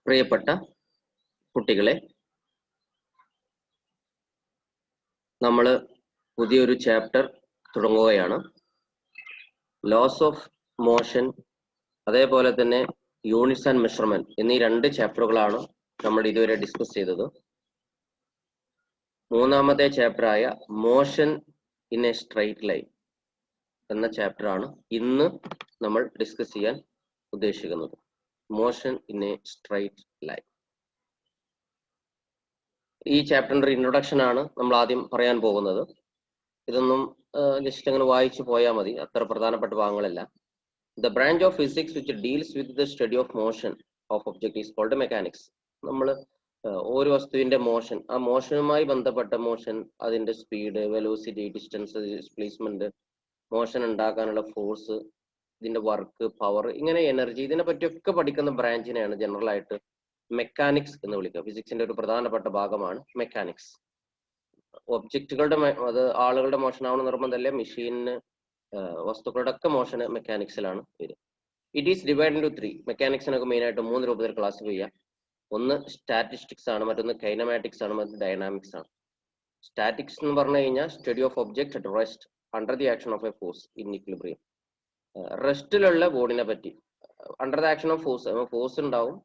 പ്രിയപ്പെട്ട കുട്ടികളെ, നമ്മൾ പുതിയൊരു ചാപ്റ്റർ തുടങ്ങുകയാണ്. ലോസ് ഓഫ് മോഷൻ, അതേപോലെ തന്നെ യൂണിറ്റ്സ് ആൻഡ് മെഷർമെന്റ് എന്നീ രണ്ട് ചാപ്റ്ററുകളാണ് നമ്മൾ ഇതുവരെ ഡിസ്കസ് ചെയ്തത്. മൂന്നാമത്തെ ചാപ്റ്ററായ motion in a straight line എന്ന ചാപ്റ്ററാണ് ഇന്ന് നമ്മൾ ഡിസ്കസ് ചെയ്യാൻ ഉദ്ദേശിക്കുന്നത്. Motion in a straight line. ഈ ചാപ്റ്ററിന്റെ ഇൻട്രൊഡക്ഷൻ ആണ് നമ്മൾ ആദ്യം പറയാൻ പോകുന്നത്. ഇതൊന്നും ജസ്റ്റ് അങ്ങനെ വായിച്ചു പോയാൽ മതി, അത്ര പ്രധാനപ്പെട്ട ഭാഗങ്ങളല്ല. The branch of physics which deals with the study of motion of object is called mechanics. നമ്മൾ ഒരു വസ്തുവിന്റെ മോഷൻ, ആ മോഷനുമായി ബന്ധപ്പെട്ട മോഷൻ, അതിന്റെ speed, velocity, distance, displacement, motion ഉണ്ടാക്കാനുള്ള ഫോഴ്സ്, ഇതിന്റെ വർക്ക്, പവർ, ഇങ്ങനെ എനർജി, ഇതിനെ പറ്റിയൊക്കെ പഠിക്കുന്ന ബ്രാഞ്ചിനെയാണ് ജനറൽ ആയിട്ട് മെക്കാനിക്സ് എന്ന് വിളിക്കുക. ഫിസിക്സിന്റെ ഒരു പ്രധാനപ്പെട്ട ഭാഗമാണ് മെക്കാനിക്സ്. ഒബ്ജക്റ്റുകളുടെ, അത് ആളുകളുടെ മോഷൻ ആവണം നിർബന്ധമല്ല, മെഷീനിന്, വസ്തുക്കളുടെ ഒക്കെ മോഷൻ മെക്കാനിക്സിലാണ് വരിക. It is divide in to 3. മെക്കാനിക്സിനൊക്കെ മെയിൻ ആയിട്ട് 3 രൂപത്തിൽ ക്ലാസിഫൈ ചെയ്യാം. ഒന്ന് സ്റ്റാറ്റിസ്റ്റിക്സ് ആണ്, മറ്റൊന്ന് കൈനമാറ്റിക്സ് ആണ്, മറ്റൊന്ന് ഡൈനാമിക്സ് ആണ്. സ്റ്റാറ്റിക്സ് എന്ന് പറഞ്ഞു കഴിഞ്ഞാൽ study of object at rest under the action of a force in equilibrium. റെസ്റ്റിലുള്ള ബോഡിനെ പറ്റി, under the action of force ഉണ്ടാവും,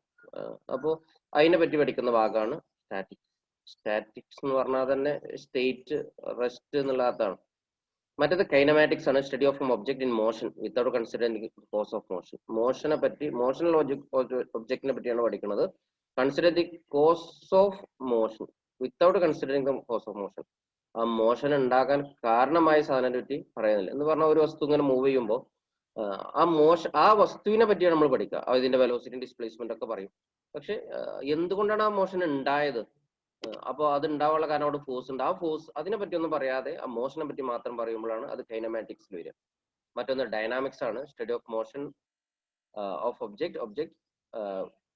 അപ്പോൾ അതിനെ പറ്റി പഠിക്കുന്ന ഭാഗമാണ് സ്റ്റാറ്റിക്സ്. സ്റ്റാറ്റിക്സ് എന്ന് പറഞ്ഞാൽ തന്നെ സ്റ്റേറ്റ്, റെസ്റ്റ് എന്നുള്ള അർത്ഥമാണ്. മറ്റേത് കൈനമാറ്റിക്സ് ആണ്, study of object in motion without considering cause of motion. മോഷനെ പറ്റി, മോഷണൽ ഒബ്ജക്റ്റിനെ പറ്റിയാണ് പഠിക്കുന്നത്. Consider the cause of motion without considering the cause of motion. ആ മോഷൻ ഉണ്ടാക്കാൻ കാരണമായ സാധനത്തെ പറ്റി പറയുന്നില്ല. എന്ന് പറഞ്ഞാൽ ഒരു വസ്തു ഇങ്ങനെ മൂവ് ചെയ്യുമ്പോൾ ആ വസ്തുവിനെ പറ്റിയാണ് നമ്മൾ പഠിക്കുക. ഇതിന്റെ വെലോസിറ്റി, ഡിസ്പ്ലേസ്മെന്റ് ഒക്കെ പറയും. പക്ഷെ എന്തുകൊണ്ടാണ് ആ മോഷൻ ഉണ്ടായത്, അപ്പോൾ അത് ഉണ്ടാവാനുള്ള കാരണം അവിടെ ഫോഴ്സ് ഉണ്ട്. ആ ഫോഴ്സ് അതിനെ പറ്റി ഒന്നും പറയാതെ ആ മോഷനെ പറ്റി മാത്രം പറയുമ്പോഴാണ് അത് കൈനമാറ്റിക്സിൽ വരിക. മറ്റൊന്ന് ഡൈനാമിക്സ് ആണ്, study of motion of object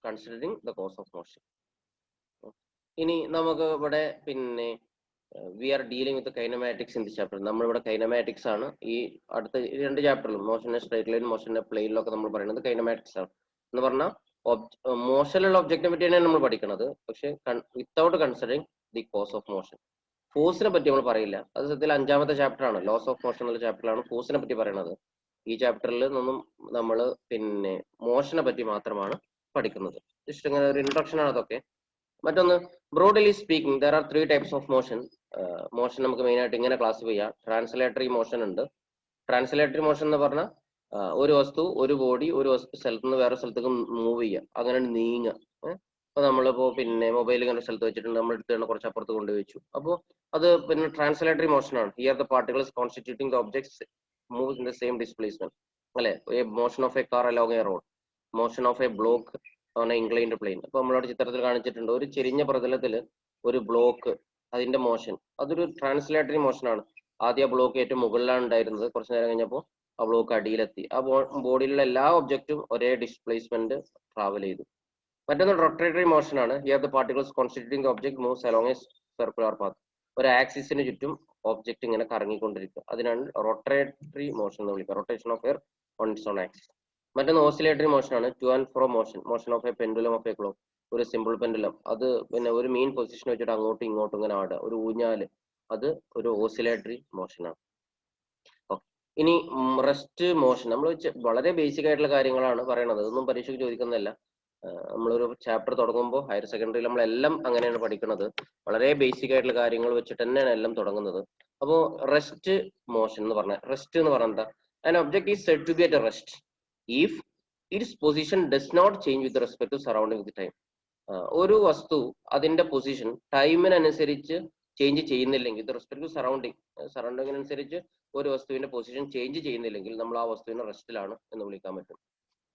considering the cause of motion. ഇനി നമുക്ക് ഇവിടെ പിന്നെ we are dealing with kinematics in the chapter. നമ്മളിവിടെ കൈനമാറ്റിക്സ് ആണ് ഈ അടുത്ത 2 ചാപ്റ്ററിലും, മോഷന്റെ സ്ട്രൈറ്റ് ലൈൻ, മോഷന്റെ പ്ലെയിനിലൊക്കെ നമ്മൾ പറയുന്നത് കൈനമാറ്റിക്സ് ആണ്. എന്ന് പറഞ്ഞാൽ മോഷനിലുള്ള ഒബ്ജക്റ്റിനെ പറ്റിയാണ് നമ്മൾ പഠിക്കുന്നത്, പക്ഷെ without considering the cause of motion. ഫോഴ്സിനെ പറ്റി നമ്മൾ പറയില്ല. അത് സത്യത്തിൽ 5ാമത്തെ ചാപ്റ്റർ ആണ്, ലോസ് ഓഫ് മോഷൻ എന്നുള്ള ചാപ്റ്ററിലാണ് ഫോഴ്സിനെ പറ്റി പറയുന്നത്. ഈ ചാപ്റ്ററിൽ നിന്നും നമ്മൾ പിന്നെ മോഷനെ പറ്റി മാത്രമാണ് പഠിക്കുന്നത്. ജസ്റ്റ് ഇങ്ങനെ ഒരു ഇൻട്രൊഡക്ഷൻ ആണ് അതൊക്കെ. മറ്റൊന്ന്, broadly speaking there are 3 types of motion. Motion നമുക്ക് മെയിൻ ആയിട്ട് ഇങ്ങനെ ക്ലാസിഫൈ ചെയ്യാം. ട്രാൻസ്ലേറ്ററി മോഷൻ ഉണ്ട്. ട്രാൻസ്ലേറ്ററി മോഷൻ എന്ന് പറഞ്ഞാൽ ഒരു വസ്തു, ഒരു ബോഡി ഒരു സ്ഥലത്ത് നിന്ന് വേറെ സ്ഥലത്തേക്ക് മൂവ് ചെയ്യുക, അങ്ങനെ നീങ്ങുക. അപ്പൊ നമ്മളിപ്പോ പിന്നെ മൊബൈൽ ഇങ്ങനെ സ്ഥലത്ത് വെച്ചിട്ടുണ്ട്, നമ്മൾ എടുത്ത് കുറച്ച് അപ്പുറത്ത് കൊണ്ടുവച്ചു, അപ്പോൾ അത് പിന്നെ ട്രാൻസ്ലേറ്ററി മോഷൻ ആണ്. Here the particles constituting the objects move in the same displacement. അല്ലെ, motion of a car along a road, motion of a block on a inclined plane. അപ്പൊ നമ്മളോട് ചിത്രത്തിൽ കാണിച്ചിട്ടുണ്ട്, ഒരു ചെരിഞ്ഞ പ്രതലത്തിൽ ഒരു ബ്ലോക്ക്, അതിന്റെ മോഷൻ, അതൊരു ട്രാൻസ്ലേറ്ററി മോഷൻ ആണ്. ആദ്യം ആ ബ്ലോക്ക് ഏറ്റവും മുകളിലാണ് ഉണ്ടായിരുന്നത്, കുറച്ചു നേരം കഴിഞ്ഞപ്പോൾ ആ ബ്ലോക്ക് അടിയിലെത്തി. ആ ബോഡിയിലുള്ള എല്ലാ ഒബ്ജക്റ്റും ഒരേ ഡിസ്പ്ലേസ്മെന്റ് ട്രാവൽ ചെയ്തു. മറ്റൊന്ന് റൊട്ടേറ്ററി മോഷൻ ആണ്. Here the particles constituting the object moves along A circular path. ഒരു ആക്സിസിന് ചുറ്റും ഒബ്ജക്റ്റ് ഇങ്ങനെ കറങ്ങിക്കൊണ്ടിരിക്കുക, അതിനാണ് റൊട്ടേറ്ററി മോഷൻ എന്ന് വിളിക്കുക. Rotation of air on its on axis. മറ്റൊന്ന് ഓസിലേറ്ററി മോഷൻ ആണ്, two and fro motion. Motion of A pendulum of A clock, ഒരു simple pendulum, അത് പിന്നെ ഒരു മീൻ പൊസിഷൻ വെച്ചിട്ട് അങ്ങോട്ടും ഇങ്ങോട്ടും ഇങ്ങനെ ആടുക, ഒരു ഊഞ്ഞാല്, അത് ഒരു ഓസിലേറ്ററി മോഷൻ ആണ്. ഇനി റെസ്റ്റ് മോഷൻ, നമ്മൾ വളരെ ബേസിക് ആയിട്ടുള്ള കാര്യങ്ങളാണ് പറയണത്, ഇതൊന്നും പരീക്ഷയ്ക്ക് ചോദിക്കുന്നതല്ല. നമ്മളൊരു ചാപ്റ്റർ തുടങ്ങുമ്പോൾ ഹയർ സെക്കൻഡറിയിൽ നമ്മളെല്ലാം അങ്ങനെയാണ് പഠിക്കുന്നത്. വളരെ ബേസിക് ആയിട്ടുള്ള കാര്യങ്ങൾ വെച്ചിട്ട് തന്നെയാണ് എല്ലാം തുടങ്ങുന്നത്. അപ്പോൾ റെസ്റ്റ് മോഷൻ എന്ന് പറഞ്ഞാൽ, റെസ്റ്റ് എന്ന് പറഞ്ഞാൽ എന്താ? An object is said to be at rest if its position does not change with respect to surrounding with time. ഒരു വസ്തു അതിന്റെ പൊസിഷൻ ടൈമിനനുസരിച്ച് ചേഞ്ച് ചെയ്യുന്നില്ലെങ്കിൽ, വിത്ത് റെസ്പെക്ട് ടു സറൗണ്ടിങ്ങിനനുസരിച്ച് ഒരു വസ്തുവിന്റെ പൊസിഷൻ ചേഞ്ച് ചെയ്യുന്നില്ലെങ്കിൽ നമ്മൾ ആ വസ്തുവിനെ റെസ്റ്റിലാണ് എന്ന് വിളിക്കാൻ പറ്റും.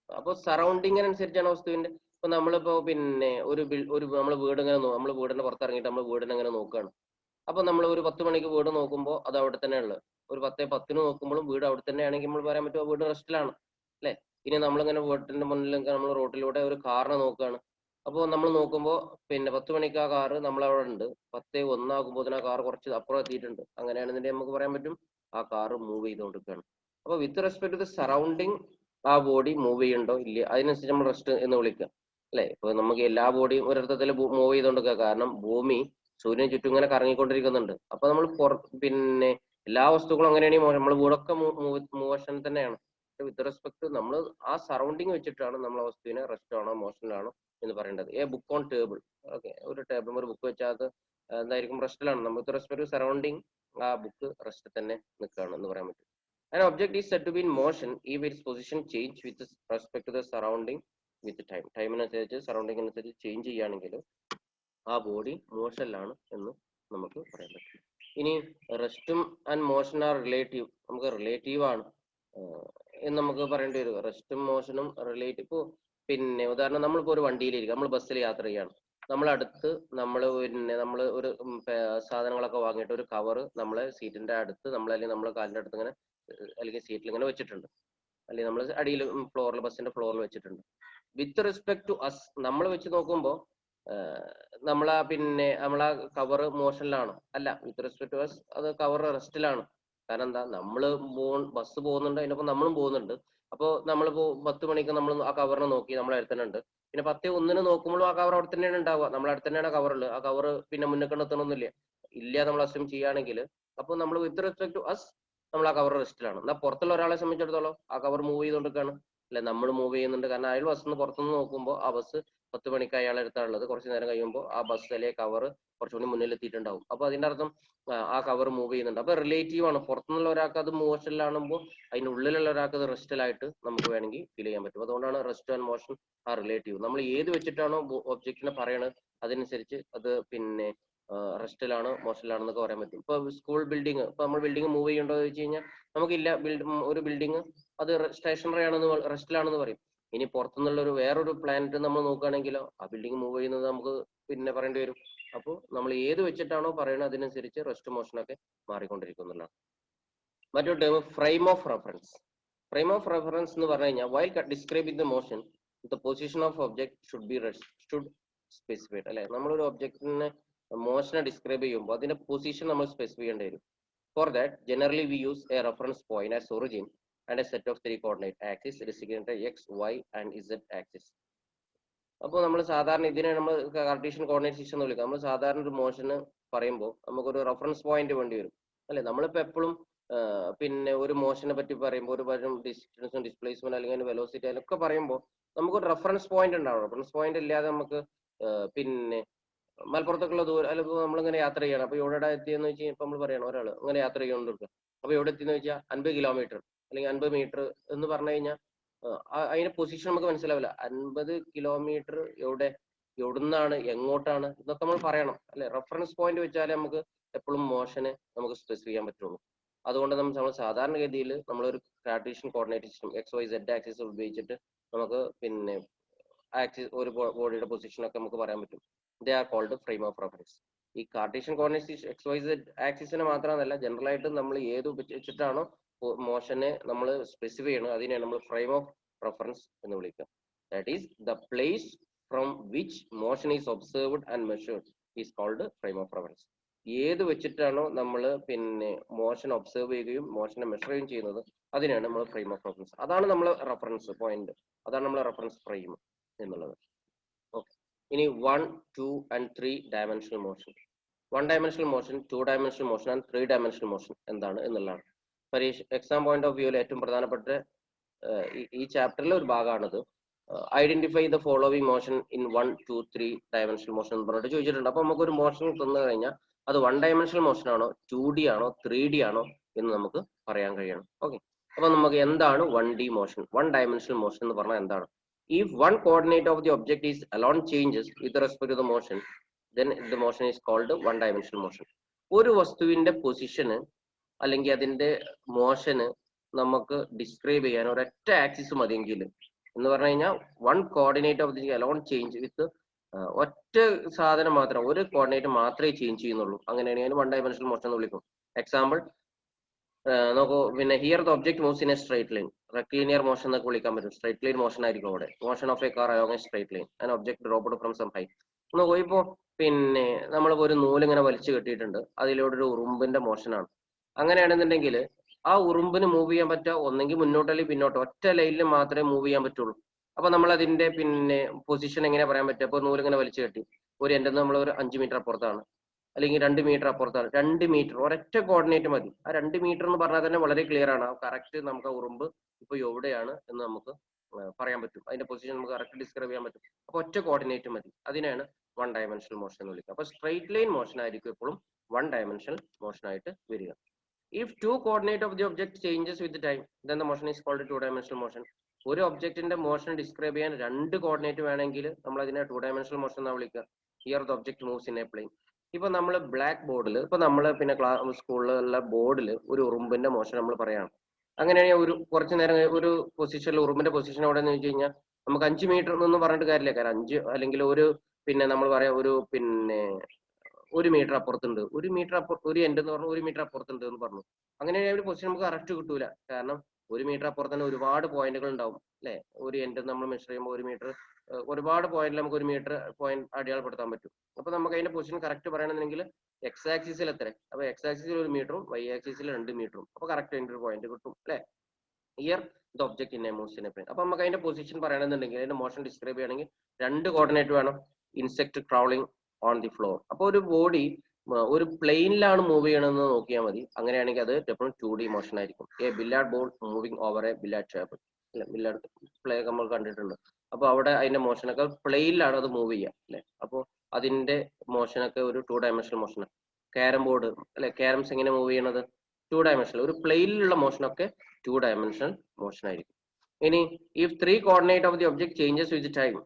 അപ്പോൾ സറൗണ്ടിങ്ങിനനുസരിച്ചാണ് വസ്തുവിന്റെ. ഇപ്പൊ നമ്മളിപ്പോ പിന്നെ ഒരു നമ്മൾ വീട് ഇങ്ങനെ, നമ്മൾ വീടിന്റെ പുറത്തിറങ്ങിയിട്ട് നമ്മൾ വീടിനെ ഇങ്ങനെ നോക്കുകയാണ്. അപ്പൊ നമ്മൾ ഒരു 10 മണിക്ക് വീട് നോക്കുമ്പോൾ അത് അവിടെ തന്നെ ഉള്ളത്. ഒരു 10:10 നോക്കുമ്പോഴും വീട് അവിടെ തന്നെ ആണെങ്കിൽ നമ്മൾ പറയാൻ പറ്റുമോ വീട് റെസ്റ്റിലാണ്, അല്ലെ? ഇനി നമ്മളിങ്ങനെ വീട്ടിന്റെ മുന്നിൽ നമ്മൾ റോട്ടിലൂടെ ഒരു കാറിനെ നോക്കുകയാണ്. അപ്പോൾ നമ്മൾ നോക്കുമ്പോൾ പിന്നെ 10 മണിക്ക് ആ കാറ് നമ്മളവിടെ ഉണ്ട്, 10:01 ആകുമ്പോൾ ആ കാർ കുറച്ച് അപ്പുറം എത്തിയിട്ടുണ്ട്. അങ്ങനെയാണെന്നുണ്ടെങ്കിൽ നമുക്ക് പറയാൻ പറ്റും ആ കാറ് മൂവ് ചെയ്തുകൊണ്ടിരിക്കുകയാണ്. അപ്പോൾ with respect to the surrounding ആ ബോഡി മൂവ് ചെയ്യണ്ടോ ഇല്ല, അതിനനുസരിച്ച് നമ്മൾ റെസ്റ്റ് എന്ന് വിളിക്കുക. അല്ലെ? ഇപ്പൊ നമുക്ക് എല്ലാ ബോഡിയും ഒരർത്ഥത്തിൽ മൂവ് ചെയ്തുകൊണ്ടിരിക്കുക. കാരണം ഭൂമി സൂര്യന് ചുറ്റും ഇങ്ങനെ കറങ്ങിക്കൊണ്ടിരിക്കുന്നുണ്ട്. അപ്പൊ നമ്മൾ പിന്നെ എല്ലാ വസ്തുക്കളും അങ്ങനെയാണെങ്കിൽ നമ്മൾ വീടൊക്കെ മോഷൻ തന്നെയാണ്. വിത്ത് റെസ്പെക്ട് നമ്മൾ ആ സറൗണ്ടിങ് വെച്ചിട്ടാണ് നമ്മൾ ആ വസ്തുവിനെ റെസ്റ്റ് ആണോ മോഷനിലാണോ എന്ന് പറയേണ്ടത്. A book on table, okay, ഒരു ടേബിൾ ഒരു ബുക്ക് വെച്ചാൽ അത് എന്തായിരിക്കും, റെസ്റ്റിലാണ്. നമ്മൾ വിത്ത് റെസ്പെക്ട് സറൗണ്ടിങ് ആ ബുക്ക് റെസ്റ്റ് തന്നെ നിൽക്കുകയാണ് എന്ന് പറയാൻ പറ്റും. An object is said to be in motion if its position change with respect to the surrounding with time. ടൈമിനനുസരിച്ച് സറൗണ്ടിങ്ങിനനുസരിച്ച് ചേഞ്ച് ചെയ്യുകയാണെങ്കിൽ ആ ബോഡി മോഷനിലാണ് എന്ന് നമുക്ക് പറയാൻ പറ്റും. ഇനി റെസ്റ്റും ആൻഡ് മോഷൻ ആർ റിലേറ്റീവ്, നമുക്ക് റിലേറ്റീവ് ആണ് എന്ന് നമുക്ക് പറയേണ്ടി വരും. റെസ്റ്റും മോഷനും റിലേറ്റീവ്. ഇപ്പോൾ പിന്നെ ഉദാഹരണം, നമ്മളിപ്പോൾ ഒരു വണ്ടിയിലിരിക്കുക, നമ്മൾ ബസ്സിൽ യാത്ര ചെയ്യാണ്, നമ്മളടുത്ത് നമ്മൾ ഒരു സാധനങ്ങളൊക്കെ വാങ്ങിയിട്ട് ഒരു കവറ് നമ്മളെ സീറ്റിന്റെ അടുത്ത് അല്ലെങ്കിൽ നമ്മളെ കാലിന്റെ അടുത്ത് ഇങ്ങനെ അല്ലെങ്കിൽ സീറ്റിൽ ഇങ്ങനെ വെച്ചിട്ടുണ്ട്, അല്ലെങ്കിൽ നമ്മൾ അടിയിൽ ഫ്ലോറിൽ ബസ്സിന്റെ ഫ്ലോറിൽ വെച്ചിട്ടുണ്ട്. വിത്ത് റെസ്പെക്ട് ടു അസ് നമ്മൾ വെച്ച് നോക്കുമ്പോൾ നമ്മളാ നമ്മളാ കവറ് മോഷനിലാണോ? അല്ല, വിത്ത് റെസ്പെക്ട് ടു അസ് അത് കവർ റെസ്റ്റിലാണ്. കാരണം എന്താ, നമ്മള് ബസ് പോകുന്നുണ്ട്, അതിനൊപ്പം നമ്മളും പോകുന്നുണ്ട്. അപ്പോൾ നമ്മളിപ്പോ 10 മണിക്ക് നമ്മൾ ആ കവറിനെ നോക്കി, നമ്മൾ അടുത്തന്നുണ്ട്. പിന്നെ 10:01 നോക്കുമ്പോഴും ആ കവർ അവിടെ തന്നെയാണ് ഉണ്ടാവുക, നമ്മൾ അടുത്ത് തന്നെയാണ് കവറുള്ളത്. ആ കവർ പിന്നെ മുന്നേക്ക് എത്തണമെന്നില്ല, ഇല്ല നമ്മൾ അസ്യൂം ചെയ്യുകയാണെങ്കിൽ. അപ്പോൾ നമ്മൾ വിത്ത് റെസ്പെക്ട് ടു അസ് നമ്മൾ ആ കവർ റെസ്റ്റിലാണ്. എന്നാൽ പുറത്തുള്ള ഒരാളെ സംബന്ധിച്ചിടത്തോളം ആ കവർ മൂവ് ചെയ്തുകൊണ്ടിരിക്കുകയാണ്, അല്ലെ? നമ്മൾ മൂവ് ചെയ്യുന്നുണ്ട്. കാരണം അയാൾ ബസ്സിന് പുറത്തുനിന്ന് നോക്കുമ്പോൾ ആ ബസ് 10 മണിക്ക് അയാൾ എടുത്താണുള്ളത്. കുറച്ച് നേരം കഴിയുമ്പോൾ ആ ബസ് അല്ലെങ്കിൽ കവർ കുറച്ചുകൂടി മുന്നിൽ എത്തിയിട്ടുണ്ടാവും. അപ്പൊ അതിന്റെ അർത്ഥം ആ കവർ മൂവ് ചെയ്യുന്നുണ്ട്. അപ്പൊ റിലേറ്റീവ് ആണ്. പുറത്തുനിന്നുള്ള ഒരാൾക്ക് അത് മോഷനിലാണുമ്പോൾ അതിനുള്ളിലുള്ള ഒരാൾക്ക് അത് റെസ്റ്റിലായിട്ട് നമുക്ക് വേണമെങ്കിൽ ഫീൽ ചെയ്യാൻ പറ്റും. അതുകൊണ്ടാണ് റെസ്റ്റ് ആൻഡ് മോഷൻ ആ റിലേറ്റീവ്. നമ്മൾ ഏത് വെച്ചിട്ടാണോ ഒബ്ജക്റ്റിനെ പറയണത് അതനുസരിച്ച് അത് റെസ്റ്റിലാണ് മോഷനിലാണെന്നൊക്കെ പറയാൻ പറ്റും. ഇപ്പൊ സ്കൂൾ ബിൽഡിംഗ്, ഇപ്പൊ നമ്മൾ ബിൽഡിംഗ് മൂവ് ചെയ്യണ്ടോ എന്ന് ചോദിച്ചു കഴിഞ്ഞാൽ നമുക്കില്ല. ഒരു ബിൽഡിംഗ് അത് സ്റ്റേഷനറി ആണെന്ന് റെസ്റ്റിലാണെന്ന് പറയും. ഇനി പുറത്തുനിന്നുള്ള വേറൊരു പ്ലാനറ്റ് നമ്മൾ നോക്കുകയാണെങ്കിലോ ആ ബിൽഡിംഗ് മൂവ് ചെയ്യുന്നത് നമുക്ക് പറയേണ്ടി വരും. അപ്പോൾ നമ്മൾ ഏത് വെച്ചിട്ടാണോ പറയുന്നത് അതിനനുസരിച്ച് റെസ്റ്റ് മോഷനൊക്കെ മാറിക്കൊണ്ടിരിക്കുന്നുള്ളതാണ്. മറ്റൊരു term frame of reference. Frame of reference എന്ന് പറഞ്ഞു കഴിഞ്ഞാൽ while describing the motion the position of object should specified, അല്ലെ? നമ്മളൊരു ഒബ്ജക്റ്റിനെ മോഷനെ ഡിസ്ക്രൈബ് ചെയ്യുമ്പോൾ അതിന്റെ പൊസിഷൻ നമ്മൾ സ്പെസിഫൈ ചെയ്യേണ്ടി വരും. For that generally we use A reference point as origin and a set of 3 coordinate axes designated x, y and z axis. അപ്പോൾ നമ്മൾ സാധാരണ ഇതിനെ നമ്മൾ കാർട്ടീഷ്യൻ കോർഡിനേറ്റ് സിസ്റ്റം എന്ന് വിളിക്കാം. നമ്മൾ സാധാരണ ഒരു മോഷന് പറയുമ്പോൾ നമുക്കൊരു റെഫറൻസ് പോയിന്റ് വേണ്ടി വരും, അല്ലെ? നമ്മളിപ്പോൾ എപ്പോഴും ഒരു മോഷനെ പറ്റി പറയുമ്പോൾ ഒരു ഡിസ്റ്റൻസും ഡിസ്പ്ലേസ്മെന്റ് അല്ലെങ്കിൽ വെലോസിറ്റി അതിലൊക്കെ പറയുമ്പോൾ നമുക്കൊരു റെഫറൻസ് പോയിന്റ് ഉണ്ടാവും. റെഫറൻസ് പോയിന്റ് ഇല്ലാതെ നമുക്ക് മലപ്പുറത്തേക്കുള്ള ദൂരം, അല്ലെങ്കിൽ നമ്മളിങ്ങനെ യാത്ര ചെയ്യണം. അപ്പൊ എവിടെ എത്തിയെന്ന് വെച്ചാൽ ഇപ്പൊ നമ്മൾ പറയണം, ഒരാൾ അങ്ങനെ യാത്ര ചെയ്തുകൊണ്ടിരിക്കുക, അപ്പൊ എവിടെ എത്തിയെന്ന് വെച്ചാൽ 50 കിലോമീറ്റർ അല്ലെങ്കിൽ 50 മീറ്റർ എന്ന് പറഞ്ഞു കഴിഞ്ഞാൽ അതിന്റെ പൊസിഷൻ നമുക്ക് മനസ്സിലാവില്ല. 50 കിലോമീറ്റർ എവിടുന്നാണ്, എങ്ങോട്ടാണ്, ഇതൊക്കെ നമ്മൾ പറയണം, അല്ലെ? റെഫറൻസ് പോയിന്റ് വെച്ചാലേ നമുക്ക് എപ്പോഴും മോഷനെ നമുക്ക് സ്പെസിഫൈ ചെയ്യാൻ പറ്റുള്ളൂ. അതുകൊണ്ട് നമ്മൾ സാധാരണഗതിയിൽ നമ്മളൊരു Cartesian coordinate system XYZ axis ഉപയോഗിച്ചിട്ട് നമുക്ക് ആക്സിസ് ഒരു ബോഡിയുടെ പൊസിഷൻ ഒക്കെ നമുക്ക് പറയാൻ പറ്റും. They are called frame of reference. ഈ കാർട്ടീഷ്യൻ കോർഡിനേറ്റ് XYZ ആക്സിസിനെ മാത്രമല്ല, ജനറൽ ആയിട്ട് നമ്മൾ ഏത് വെച്ചിട്ടാണോ മോഷനെ നമ്മൾ സ്പെസിഫൈ ചെയ്യണം അതിനെയാണ് നമ്മൾ ഫ്രെയിം ഓഫ് റെഫറൻസ് എന്ന് വിളിക്കുക. That is the place from which motion is observed and measured is called frame of reference. ഏത് വെച്ചിട്ടാണോ നമ്മൾ മോഷൻ ഒബ്സർവ് ചെയ്യുകയും മോഷനെ മെഷർ ചെയ്യുകയും ചെയ്യുന്നത് അതിനാണ് നമ്മൾ ഫ്രെയിം ഓഫ് റെഫറൻസ്. അതാണ് നമ്മൾ റെഫറൻസ് പോയിന്റ്, അതാണ് നമ്മൾ റെഫറൻസ് ഫ്രെയിം എന്നുള്ളത്. ഓക്കെ, ഇനി 1, 2 and 3 dimensional motion. 1 dimensional motion, 2 dimensional motion and 3 dimensional motion എന്താണ് എന്നുള്ളതാണ്. എക്സാം പോയിന്റ് ഓഫ് വ്യൂവിൽ ഏറ്റവും പ്രധാനപ്പെട്ട ഈ ചാപ്റ്ററിലെ ഒരു ഭാഗമാണിത്. Identify the following motion in 1, 2, 3 dimensional motion എന്ന് പറഞ്ഞിട്ട് ചോദിച്ചിട്ടുണ്ട്. അപ്പൊ നമുക്കൊരു മോഷൻ തന്നു കഴിഞ്ഞാൽ അത് 1 ഡയമെൻഷണൽ മോഷൻ ആണോ, 2D ആണോ, 3D ആണോ എന്ന് നമുക്ക് പറയാൻ കഴിയണം. ഓക്കെ, അപ്പൊ നമുക്ക് എന്താണ് 1D മോഷൻ, 1 ഡയമെൻഷണൽ മോഷൻ എന്ന് പറഞ്ഞാൽ എന്താണ്? If one coordinate of the object is alone changes with respect to the motion, then the motion is called 1 dimensional motion. ഒരു വസ്തുവിന്റെ പൊസിഷന് അല്ലെങ്കിൽ അതിന്റെ മോഷന് നമുക്ക് ഡിസ്ക്രൈബ് ചെയ്യാൻ ഒരൊറ്റ ആക്സിസ് മതിയെങ്കിൽ എന്ന് പറഞ്ഞു കഴിഞ്ഞാൽ 1 coordinate of the alone change with ഒറ്റ സാധനം മാത്രം, ഒരു കോർഡിനേറ്റ് മാത്രമേ ചേഞ്ച് ചെയ്യുന്നുള്ളൂ, അങ്ങനെയാണെങ്കിൽ 1 ഡയമെൻഷണൽ മോഷൻ എന്ന് വിളിക്കും. എക്സാമ്പിൾ നോക്കൂ, here the object moves in a straight line. Rectilinear motion എന്നൊക്കെ വിളിക്കാൻ പറ്റും. സ്ട്രൈറ്റ് ലൈൻ മോഷൻ ആയിരിക്കും അവിടെ. Motion of a car along a straight line and object dropped from some height. നോക്കൂ, ഇപ്പോ നമ്മളിപ്പോ ഒരു നൂലിങ്ങനെ വലിച്ചു കെട്ടിയിട്ടുണ്ട്, അതിലൂടെ ഒരു ഉറുമ്പിന്റെ മോഷനാണ്. അങ്ങനെയാണെന്നുണ്ടെങ്കിൽ ആ ഉറുമ്പിന് മൂവ് ചെയ്യാൻ പറ്റുക ഒന്നെങ്കിൽ മുന്നോട്ട് അല്ലെങ്കിൽ പിന്നോട്ട്, ഒറ്റ ലൈനിൽ മാത്രമേ മൂവ് ചെയ്യാൻ പറ്റുള്ളൂ. അപ്പൊ നമ്മൾ അതിന്റെ പിന്നെ പൊസിഷൻ എങ്ങനെ പറയാൻ പറ്റും? അപ്പൊ നൂലിങ്ങനെ വലിച്ചു കെട്ടി ഒരു എൻ്റെ നമ്മൾ ഒരു 5 മീറ്റർ അപ്പുറത്താണ്, അല്ലെങ്കിൽ 2 മീറ്റർ അപ്പുറത്താണ്. 2 മീറ്റർ ഒരൊറ്റ കോർഡിനേറ്റ് മതി. ആ 2 മീറ്റർ എന്ന് പറഞ്ഞാൽ തന്നെ വളരെ ക്ലിയർ ആണ്. കറക്റ്റ് നമുക്ക് ആ ഉറുമ്പ് ഇപ്പൊ എവിടെയാണ് എന്ന് നമുക്ക് പറയാൻ പറ്റും. അതിന്റെ പൊസിഷൻ നമുക്ക് കറക്റ്റ് ഡിസ്ക്രൈബ് ചെയ്യാൻ പറ്റും. അപ്പൊ ഒറ്റ കോർഡിനേറ്റ് മതി. അതിനാണ് വൺ ഡയമെൻഷണൽ മോഷൻ എന്ന് വിളിക്കുക. അപ്പൊ സ്ട്രൈറ്റ് ലൈൻ മോഷൻ ആയിരിക്കും എപ്പോഴും വൺ ഡയമെൻഷണൽ മോഷൻ ആയിട്ട് വരിക. If two coordinate of the object changes with the time, then the motion is called two dimensional motion. ഒരു ഒബ്ജക്റ്റിന്റെ മോഷൻ ഡിസ്ക്രൈബ് ചെയ്യാൻ 2 കോർഡിനേറ്റ് വേണമെങ്കിൽ നമ്മൾ അതിനെ 2 ഡയമെൻഷണൽ മോഷൻ എന്നാണ് വിളിക്കുക. Here the object moves in a plane. ഇപ്പൊ നമ്മൾ ബ്ലാക്ക് ബോർഡിൽ, ഇപ്പൊ നമ്മൾ പിന്നെ സ്കൂളിലുള്ള ബോർഡിൽ ഒരു ഉറുമ്പിന്റെ മോഷൻ നമ്മൾ പറയാണ്. അങ്ങനെയാണെങ്കിൽ ഒരു കുറച്ചു നേരം ഒരു പൊസിഷനിൽ ഉറുമ്പിന്റെ പൊസിഷൻ എവിടെ എന്ന് വെച്ച് കഴിഞ്ഞാൽ നമുക്ക് 5 മീറ്റർ എന്നൊന്നും പറഞ്ഞിട്ട് കാര്യമില്ല. കാരണം 5 അല്ലെങ്കിൽ ഒരു പിന്നെ നമ്മൾ പറയാം ഒരു പിന്നെ 1 മീറ്റർ അപ്പുറത്തുണ്ട്, 1 മീറ്റർ അപ്പുറത്ത് ഒരു എൻഡ് എന്ന് പറഞ്ഞു 1 മീറ്റർ അപ്പുറത്തുണ്ട് എന്ന് പറഞ്ഞു. അങ്ങനെയാണെങ്കിൽ ഒരു പൊസിഷൻ നമുക്ക് കറക്റ്റ് കിട്ടൂല. കാരണം 1 മീറ്റർ അപ്പുറത്ത് തന്നെ ഒരുപാട് പോയിന്റുകൾ ഉണ്ടാവും അല്ലെ. ഒരു എൻഡ് നമ്മൾ മെഷർ ചെയ്യുമ്പോൾ 1 മീറ്റർ ഒരുപാട് പോയിന്റിൽ നമുക്ക് 1 മീറ്റർ പോയിന്റ് അടയാളപ്പെടുത്താൻ പറ്റും. അപ്പൊ നമുക്ക് അതിന്റെ പൊസിഷൻ കറക്റ്റ് പറയണമെന്നുണ്ടെങ്കിൽ എക്സ് ആക്സിസിൽ എത്ര, അപ്പൊ എക്സ് ആക്സിസിൽ 1 മീറ്ററും വൈ ആക്സിസിൽ 2 മീറ്ററും, അപ്പൊ കറക്റ്റ് അതിന്റെ ഒരു പോയിന്റ് കിട്ടും അല്ലെ. Here the object in a moves in a plane. അപ്പൊ നമുക്ക് അതിന്റെ പൊസിഷൻ പറയണമെന്നുണ്ടെങ്കിൽ അതിന്റെ മോഷൻ ഡിസ്ക്രൈബ് ചെയ്യണമെങ്കിൽ 2 കോർഡിനേറ്റ് വേണം. Insect crawling on the floor. അപ്പൊ ഒരു ബോഡി ഒരു പ്ലെയിനിലാണ് മൂവ് ചെയ്യണമെന്ന് നോക്കിയാൽ മതി. അങ്ങനെയാണെങ്കിൽ അത് എപ്പോഴും 2D മോഷൻ ആയിരിക്കും. A billiard ball moving over a billiard table അല്ലെ, ബില്ലാർഡ് പ്ലേ നമ്മൾ കണ്ടിട്ടുണ്ട്. അപ്പൊ അവിടെ അതിന്റെ മോഷനൊക്കെ പ്ലെയിനിലാണ് അത് മൂവ് ചെയ്യുക അല്ലെ. അപ്പോൾ അതിന്റെ മോഷനൊക്കെ ഒരു 2 ഡയമെൻഷണൽ മോഷനാണ്. ക്യാരം ബോർഡ് അല്ലെ, ക്യാരംസ് എങ്ങനെ മൂവ് ചെയ്യണത് 2 ഡയമെൻഷണൽ. ഒരു പ്ലെയിനിലുള്ള മോഷനൊക്കെ 2 ഡയമെൻഷണൽ മോഷൻ ആയിരിക്കും. ഇനി if 3 coordinate of the object changes with time,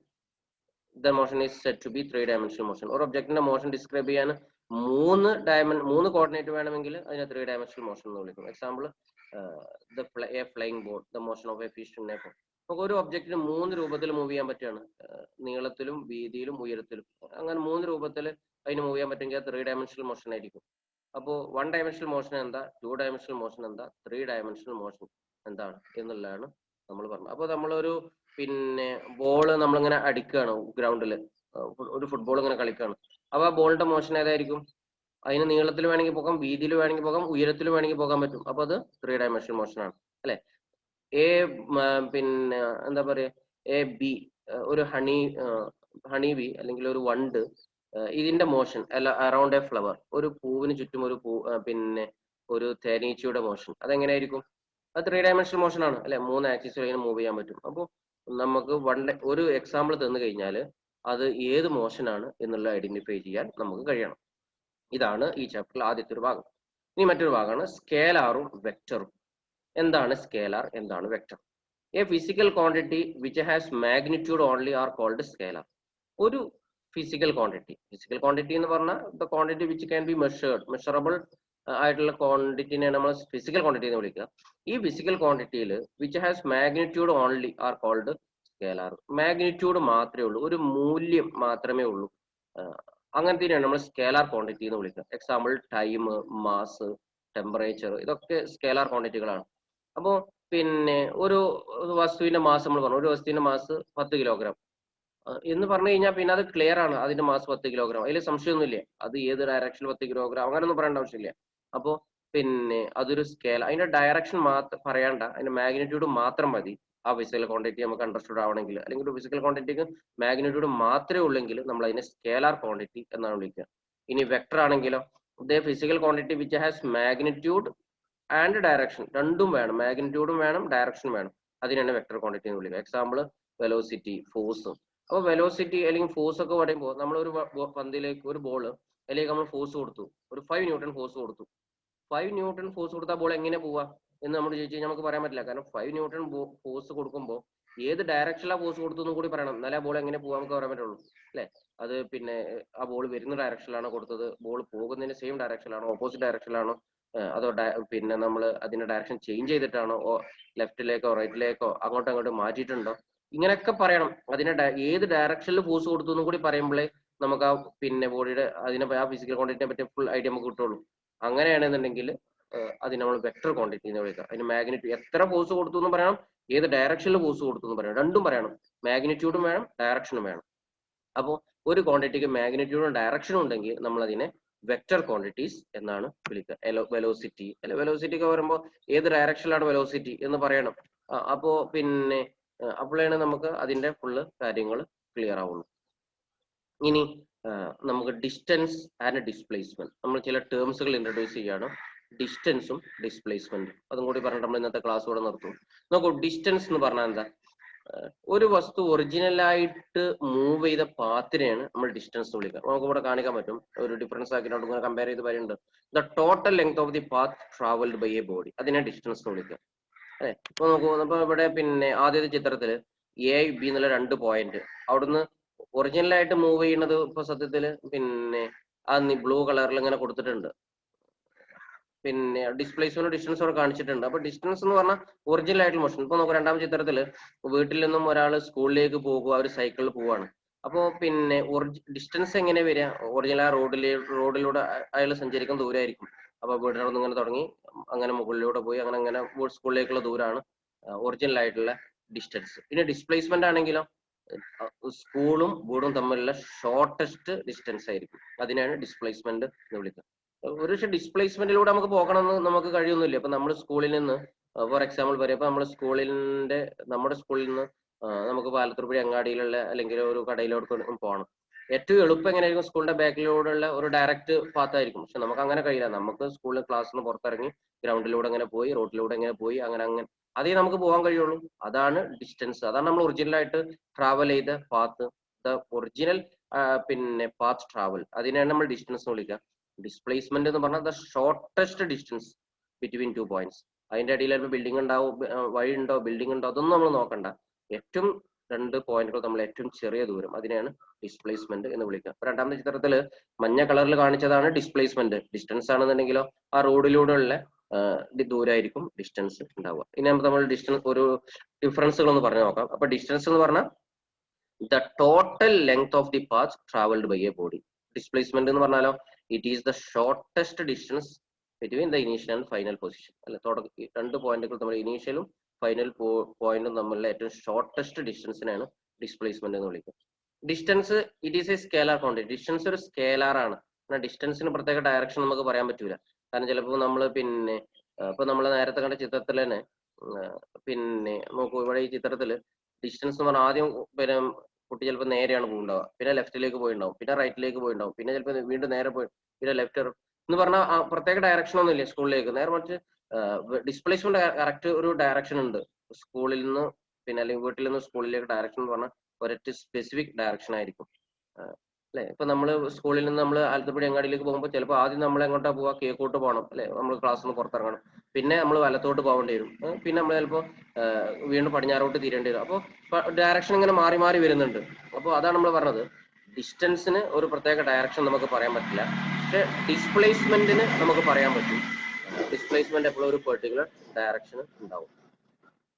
the motion is said to be 3-dimensional motion. ഒരു ഒബ്ജക്റ്റിന്റെ മോഷൻ ഡിസ്ക്രൈബ് ചെയ്യാൻ 3 കോർഡിനേറ്റ് വേണമെങ്കിൽ അതിനെ 3-dimensional മോഷൻ എന്ന് വിളിക്കും. Example A flying board, the motion of A fish in A pond. നമുക്ക് ഒരു ഒബ്ജക്റ്റിന് 3 രൂപത്തിൽ മൂവ് ചെയ്യാൻ പറ്റുകയാണ്. നീളത്തിലും വീതിയിലും ഉയരത്തിലും, അങ്ങനെ 3 രൂപത്തിൽ അതിന് മൂവ് ചെയ്യാൻ പറ്റുമെങ്കിൽ 3-dimensional മോഷൻ ആയിരിക്കും. അപ്പോൾ 1-dimensional മോഷൻ എന്താ, 2-dimensional മോഷൻ എന്താ, 3-dimensional മോഷൻ എന്താണ് എന്നുള്ളതാണ് നമ്മൾ പറഞ്ഞത്. അപ്പോൾ നമ്മളൊരു പിന്നെ ബോൾ നമ്മളിങ്ങനെ അടിക്കുകയാണ് ഗ്രൗണ്ടിൽ, ഒരു ഫുട്ബോൾ ഇങ്ങനെ കളിക്കുകയാണ്. അപ്പൊ ആ ബോളിന്റെ മോഷൻ ഏതായിരിക്കും? അതിന് നീളത്തിൽ വേണമെങ്കിൽ പോകാം, വീതിയിൽ വേണമെങ്കിൽ പോകാം, ഉയരത്തിൽ വേണമെങ്കിൽ പോകാൻ പറ്റും. അപ്പൊ അത് 3-dimensional മോഷൻ ആണ് അല്ലെ. പിന്നെ എന്താ പറയാ, എ ബി, ഒരു ഹണി ബി അല്ലെങ്കിൽ ഒരു വണ്ട്, ഇതിന്റെ മോഷൻ അല്ല അറൌണ്ട് എ ഫ്ലവർ, ഒരു പൂവിന് ചുറ്റും ഒരു പിന്നെ ഒരു തേനീച്ചയുടെ മോഷൻ അതെങ്ങനെയായിരിക്കും? അത് 3-dimensional മോഷൻ ആണ് അല്ലെ. 3 ആക്സിസിൽ അതിന് മൂവ് ചെയ്യാൻ പറ്റും. അപ്പോൾ നമുക്ക് ഒരു എക്സാമ്പിൾ തന്നു കഴിഞ്ഞാൽ അത് ഏത് മോഷൻ ആണ് എന്നുള്ള ഐഡന്റിഫൈ ചെയ്യാൻ നമുക്ക് കഴിയണം. ഇതാണ് ഈ ചാപ്റ്ററിൽ ആദ്യത്തെ ഒരു ഭാഗം. ഇനി മറ്റൊരു ഭാഗമാണ് സ്കേലാറും വെക്ടറും. എന്താണ് സ്കേലാർ, എന്താണ് vector? A physical quantity which has magnitude only are called scalar. ഒരു ഫിസിക്കൽ ക്വാണ്ടിറ്റി എന്ന് പറഞ്ഞാൽ the quantity which can be measurable ആയിട്ടുള്ള ക്വാണ്ടിറ്റിനെ നമ്മൾ ഫിസിക്കൽ ക്വാണ്ടിറ്റി എന്ന് വിളിക്കുക. ഈ ഫിസിക്കൽ ക്വാണ്ടിറ്റിയിൽ which has magnitude only are called scalar. Magnitude മാത്രമേ ഉള്ളൂ, ഒരു മൂല്യം മാത്രമേ ഉള്ളൂ, അങ്ങനത്തെയാണ് നമ്മൾ സ്കേലാർ ക്വാണ്ടിറ്റി എന്ന് വിളിക്കുക. എക്സാമ്പിൾ ടൈം, മാസ്, ടെമ്പറേച്ചർ, ഇതൊക്കെ സ്കേലാർ ക്വാണ്ടിറ്റികളാണ്. അപ്പോൾ പിന്നെ ഒരു വസ്തുവിന്റെ മാസ് നമ്മൾ പറഞ്ഞു, ഒരു വസ്തുവിന്റെ മാസ് 10 കിലോഗ്രാം എന്ന് പറഞ്ഞു കഴിഞ്ഞാൽ പിന്നെ അത് ക്ലിയർ ആണ്, അതിന്റെ മാസ് 10 കിലോഗ്രാം, അതിൽ സംശയമൊന്നുമില്ല. അത് ഏത് ഡയറക്ഷനിൽ 10 കിലോഗ്രാം അങ്ങനെയൊന്നും പറയേണ്ട ആവശ്യമില്ല. അപ്പോൾ പിന്നെ അതൊരു സ്കേൽ, അതിന്റെ ഡയറക്ഷൻ മാത്രം പറയണ്ട, അതിന്റെ മാഗ്നിറ്റ്യൂഡ് മാത്രം മതി ആ ഫിസിക്കൽ ക്വാണ്ടിറ്റി നമുക്ക് അണ്ടർസ്റ്റുഡ് ആവണമെങ്കിൽ. അല്ലെങ്കിൽ ഒരു ഫിസിക്കൽ ക്വാണ്ടിറ്റിക്ക് മാഗ്നിറ്റ്യൂഡ് മാത്രമേ ഉള്ളെങ്കിൽ നമ്മൾ അതിനെ സ്കേലാർ ക്വാണ്ടിറ്റി എന്നാണ് വിളിക്കുക. ഇനി വെക്ടർ ആണെങ്കിലോ, ഇതേ physical quantity which has magnitude and direction, രണ്ടും വേണം, മാഗ്നിറ്റ്യൂഡും വേണം ഡയറക്ഷനും വേണം, അതിനാണ് വെക്ടർ ക്വാണ്ടിറ്റി എന്ന് വിളിക്കുക. Example velocity, force. അപ്പോൾ വെലോസിറ്റി അല്ലെങ്കിൽ ഫോഴ്സ് ഒക്കെ പറയുമ്പോൾ നമ്മൾ ഒരു പന്തിലേക്ക് ഒരു ബോൾ അതിലേക്ക് നമ്മൾ ഫോഴ്സ് കൊടുത്തു, ഒരു 5 ന്യൂട്ടൺ ഫോഴ്സ് കൊടുത്തു. 5 ന്യൂട്ടൺ ഫോഴ്സ് കൊടുത്താൽ ബോൾ എങ്ങനെ പോവാ എന്ന് നമ്മൾ ചോദിച്ചു കഴിഞ്ഞാൽ നമുക്ക് പറയാൻ പറ്റില്ല. കാരണം 5 ന്യൂട്ടൺ ഫോഴ്സ് കൊടുക്കുമ്പോൾ ഏത് ഡയറക്ഷനിലാണ് ഫോഴ്സ് കൊടുത്തു കൂടി പറയണം, എന്നാലേ ആ ബോൾ എങ്ങനെ പോകാൻ നമുക്ക് പറയാൻ പറ്റുള്ളൂ അല്ലെ. അത് പിന്നെ ആ ബോൾ വരുന്ന ഡയറക്ഷനിലാണോ കൊടുത്തത്, ബോൾ പോകുന്നതിന് സെയിം ഡയറക്ഷനിലാണോ, ഓപ്പോസിറ്റ് ഡയറക്ഷനിലാണോ, അതോ പിന്നെ നമ്മൾ അതിന്റെ ഡയറക്ഷൻ ചേഞ്ച് ചെയ്തിട്ടാണോ, ലെഫ്റ്റിലേക്കോ റൈറ്റിലേക്കോ അങ്ങോട്ടും അങ്ങോട്ടും മാറ്റിയിട്ടുണ്ടോ, ഇങ്ങനെയൊക്കെ പറയണം. അതിനെ ഏത് ഡയറക്ഷനിൽ ഫോഴ്സ് കൊടുത്തു എന്നും കൂടി പറയുമ്പോഴേ നമുക്ക് ആ പിന്നെ ബോഡിയുടെ അതിനെ ആ ഫിസിക്കൽ ക്വാണ്ടിറ്റിനെ പറ്റിയ ഫുൾ ഐഡിയ നമുക്ക് കിട്ടുള്ളൂ. അങ്ങനെയാണെന്നുണ്ടെങ്കിൽ അതിന് നമ്മൾ വെക്ടർ ക്വാണ്ടിറ്റി എന്ന് വിളിക്കാം. അതിന് മാഗ്നിറ്റ്യൂഡ് എത്ര ഫോഴ്സ് കൊടുത്തു എന്ന് പറയണം, ഏത് ഡയറക്ഷനിൽ ഫോഴ്സ് കൊടുത്തു എന്ന് പറയണം, രണ്ടും പറയണം. മാഗ്നിറ്റ്യൂഡും വേണം, ഡയറക്ഷനും വേണം. അപ്പോൾ ഒരു ക്വാണ്ടിറ്റിക്ക് മാഗ്നിറ്റ്യൂഡും ഡയറക്ഷനും ഉണ്ടെങ്കിൽ നമ്മൾ അതിനെ വെക്ടർ ക്വാണ്ടിറ്റീസ് എന്നാണ് വിളിക്കുക. വെലോസിറ്റി അല്ലെ, വെലോസിറ്റി ഒക്കെ വരുമ്പോൾ ഏത് ഡയറക്ഷനിലാണ് വെലോസിറ്റി എന്ന് പറയണം. അപ്പോ പിന്നെ അപ്പോഴാണ് നമുക്ക് അതിന്റെ ഫുള്ള് കാര്യങ്ങൾ ക്ലിയർ ആവുള്ളൂ. ഇനി നമുക്ക് ഡിസ്റ്റൻസ് ആൻഡ് ഡിസ്പ്ലേസ്മെന്റ്, നമ്മൾ ചില ടേംസുകൾ ഇൻട്രൊഡ്യൂസ് ചെയ്യാണ്. ഡിസ്റ്റൻസും ഡിസ്പ്ലേസ്മെന്റും അതും കൂടി പറഞ്ഞിട്ട് നമ്മൾ ഇന്നത്തെ ക്ലാസ് ഇവിടെ നിർത്തും. നോക്കൂ, ഡിസ്റ്റൻസ് എന്ന് പറഞ്ഞാൽ എന്താ? ഒരു വസ്തു ഒറിജിനലായിട്ട് മൂവ് ചെയ്ത പാത്തിനെയാണ് നമ്മൾ ഡിസ്റ്റൻസ് വിളിക്കുക. നമുക്ക് ഇവിടെ കാണിക്കാൻ പറ്റും, ഒരു ഡിഫറൻസ് ആക്കിയിട്ട് ഇങ്ങനെ കമ്പയർ ചെയ്ത് പറയുന്നുണ്ട്. The total length of the path travelled by a body, അതിനെ ഡിസ്റ്റൻസ് എന്ന് വിളിക്കുക. അല്ലെ, ഇപ്പൊ നോക്കൂ, ഇപ്പൊ ഇവിടെ പിന്നെ ആദ്യത്തെ ചിത്രത്തില് എ ബി എന്നുള്ള 2 പോയിന്റ്, അവിടുന്ന് ഒറിജിനലായിട്ട് മൂവ് ചെയ്യുന്നത് ഇപ്പൊ സത്യത്തില് പിന്നെ ആ ബ്ലൂ കളറിൽ ഇങ്ങനെ കൊടുത്തിട്ടുണ്ട്. പിന്നെ ഡിസ്പ്ലേസ്മെന്റ് ഡിസ്റ്റൻസ് അവിടെ കാണിച്ചിട്ടുണ്ട്. അപ്പൊ ഡിസ്റ്റൻസ് എന്ന് പറഞ്ഞാൽ ഒറിജിനൽ ആയിട്ടുള്ള മോഷൻ. ഇപ്പൊ നമുക്ക് രണ്ടാമത്തെ ചിത്രത്തില് വീട്ടിൽ നിന്നും ഒരാൾ സ്കൂളിലേക്ക് പോകുക, അവർ സൈക്കിളിൽ പോവാണ്. അപ്പോ പിന്നെ ഡിസ്റ്റൻസ് എങ്ങനെ വരിക? ഒറിജിനൽ ആ റോഡിലൂടെ അയാൾ സഞ്ചരിക്കുന്ന ദൂരമായിരിക്കും. അപ്പൊ വീടിനോട് ഇങ്ങനെ തുടങ്ങി അങ്ങനെ മുകളിലൂടെ പോയി അങ്ങനെ അങ്ങനെ സ്കൂളിലേക്കുള്ള ദൂരമാണ് ഒറിജിനൽ ആയിട്ടുള്ള ഡിസ്റ്റൻസ്. പിന്നെ ഡിസ്പ്ലേസ്മെന്റ് ആണെങ്കിലോ സ്കൂളും വീടും തമ്മിലുള്ള ഷോർട്ടസ്റ്റ് ഡിസ്റ്റൻസ് ആയിരിക്കും. അതിനാണ് ഡിസ്പ്ലേസ്മെന്റ് എന്ന് വിളിക്കുക. ഒരു പക്ഷെ ഡിസ്പ്ലേസ്മെന്റിലൂടെ നമുക്ക് പോകണമെന്ന് നമുക്ക് കഴിയൊന്നുമില്ല. ഇപ്പൊ നമ്മൾ സ്കൂളിൽ നിന്ന് ഫോർ എക്സാമ്പിൾ പറയാം, ഇപ്പൊ നമ്മുടെ സ്കൂളിൽ നിന്ന് നമുക്ക് പാലത്തൂർപ്പുഴ അങ്ങാടിയിലുള്ള അല്ലെങ്കിൽ ഒരു കടയിലോട്ട് പോകണം. ഏറ്റവും എളുപ്പം എങ്ങനെയായിരിക്കും? സ്കൂളിന്റെ ബാക്കിലൂടെയുള്ള ഒരു ഡയറക്റ്റ് പാത്തായിരിക്കും. പക്ഷെ നമുക്ക് അങ്ങനെ കഴിയില്ല. നമുക്ക് സ്കൂളിൽ ക്ലാസ്സിൽ നിന്ന് പുറത്തിറങ്ങി ഗ്രൗണ്ടിലൂടെ അങ്ങനെ പോയി റോഡിലൂടെ അങ്ങനെ പോയി അങ്ങനെ അതേ നമുക്ക് പോകാൻ കഴിയുള്ളൂ. അതാണ് ഡിസ്റ്റൻസ്. അതാണ് നമ്മൾ ഒറിജിനലായിട്ട് ട്രാവൽ ചെയ്ത പാത്ത്, ദ ഒറിജിനൽ പിന്നെ പാത്ത് ട്രാവൽ, അതിനെയാണ് നമ്മൾ ഡിസ്റ്റൻസ് എന്ന് വിളിക്കുക. ഡിസ്പ്ലേസ്മെന്റ് എന്ന് പറഞ്ഞാൽ the shortest distance between 2 points. അതിന്റെ ഇടയിൽ ചിലപ്പോൾ ബിൽഡിംഗ് ഉണ്ടാവും, വഴി ഉണ്ടോ, ബിൽഡിംഗ് ഉണ്ടോ, അതൊന്നും നമ്മൾ നോക്കണ്ട. ഏറ്റവും 2 പോയിന്റുകൾ നമ്മൾ ഏറ്റവും ചെറിയ ദൂരം, അതിനെയാണ് ഡിസ്പ്ലേസ്മെന്റ് എന്ന് വിളിക്കുക. അപ്പൊ രണ്ടാമത്തെ ചിത്രത്തില് മഞ്ഞ കളറിൽ കാണിച്ചതാണ് ഡിസ്പ്ലേസ്മെന്റ്. ഡിസ്റ്റൻസ് ആണെന്നുണ്ടെങ്കിലോ ആ റോഡിലൂടെ ഉള്ള ദൂരമായിരിക്കും ഡിസ്റ്റൻസ് ഉണ്ടാവുക. ഇനി നമ്മൾ ഡിസ്റ്റൻസ് ഒരു ഡിഫറൻസുകൾ ഒന്ന് പറഞ്ഞു നോക്കാം. അപ്പൊ ഡിസ്റ്റൻസ് എന്ന് പറഞ്ഞാൽ the total length of the path travelled by a body. Displacement എന്ന് പറഞ്ഞാലോ it is the shortest distance between the initial and final position. അല്ലെ, 2 പോയിന്റുകൾ നമ്മൾ ഇനീഷ്യലും ഫൈനൽ പോയിന്റും തമ്മിലുള്ള ഏറ്റവും ഷോർട്ടസ്റ്റ് ഡിസ്റ്റൻസിനാണ് ഡിസ്പ്ലേസ്മെന്റ് എന്ന് വിളിക്കുക. Distance it is A scalar quantity. Distance ഒരു സ്കേലാർ ആണ്. ഡിസ്റ്റൻസിന് പ്രത്യേക ഡയറക്ഷൻ നമുക്ക് പറയാൻ പറ്റൂല. കാരണം ചിലപ്പോൾ നമ്മൾ പിന്നെ ഇപ്പൊ നമ്മൾ നേരത്തെ കണ്ട ചിത്രത്തിൽ തന്നെ പിന്നെ നോക്കൂ, ഇവിടെ ഈ ചിത്രത്തില് ഡിസ്റ്റൻസ് എന്ന് പറഞ്ഞാൽ ആദ്യം പിന്നെ കുട്ടി ചിലപ്പോൾ നേരെയാണ് പോകുന്നുണ്ടാവുക, പിന്നെ ലെഫ്റ്റിലേക്ക് പോയിണ്ടാവും, പിന്നെ റൈറ്റിലേക്ക് പോയിണ്ടാവും, പിന്നെ ചിലപ്പോൾ വീണ്ടും നേരെ പോയി പിന്നെ ലെഫ്റ്റ് എന്ന് പറഞ്ഞാൽ പ്രത്യേക ഡയറക്ഷൻ ഒന്നും ഇല്ല സ്കൂളിലേക്ക്. നേരെ മറിച്ച് ഡിസ്പ്ലേസ്മെന്റ് കറക്റ്റ് ഒരു ഡയറക്ഷൻ ഉണ്ട്. സ്കൂളിൽ നിന്ന് പിന്നെ അല്ലെങ്കിൽ വീട്ടിൽ നിന്ന് സ്കൂളിലേക്ക് ഡയറക്ഷൻ എന്ന് പറഞ്ഞാൽ ഒരൊറ്റ സ്പെസിഫിക് ഡയറക്ഷൻ ആയിരിക്കും. അല്ലെ, ഇപ്പൊ നമ്മൾ സ്കൂളിൽ നിന്ന് നമ്മൾ ആലത്തപ്പുഴ അങ്ങാടിയിലേക്ക് പോകുമ്പോൾ ചിലപ്പോൾ ആദ്യം നമ്മൾ എങ്ങോട്ടാ പോവാ? കിഴക്കോട്ട് പോകണം. അല്ലെ, നമ്മൾ ക്ലാസ്സിൽ നിന്ന് പുറത്തിറങ്ങണം, പിന്നെ നമ്മൾ വലത്തോട്ട് പോകേണ്ടി വരും, പിന്നെ നമ്മൾ ചിലപ്പോൾ വീണ്ടും പടിഞ്ഞാറോട്ട് തീരേണ്ടി വരും. അപ്പോൾ ഡയറക്ഷൻ ഇങ്ങനെ മാറി മാറി വരുന്നുണ്ട്. അപ്പോൾ അതാണ് നമ്മൾ പറഞ്ഞത്, ഡിസ്റ്റൻസിന് ഒരു പ്രത്യേക ഡയറക്ഷൻ നമുക്ക് പറയാൻ പറ്റില്ല. പക്ഷെ ഡിസ്പ്ലേസ്മെന്റിന് നമുക്ക് പറയാൻ പറ്റും. ഡിസ്പ്ലേസ്മെന്റ് എപ്പോഴും ഒരു പെർട്ടിക്കുലർ ഡയറക്ഷൻ ഉണ്ടാവും.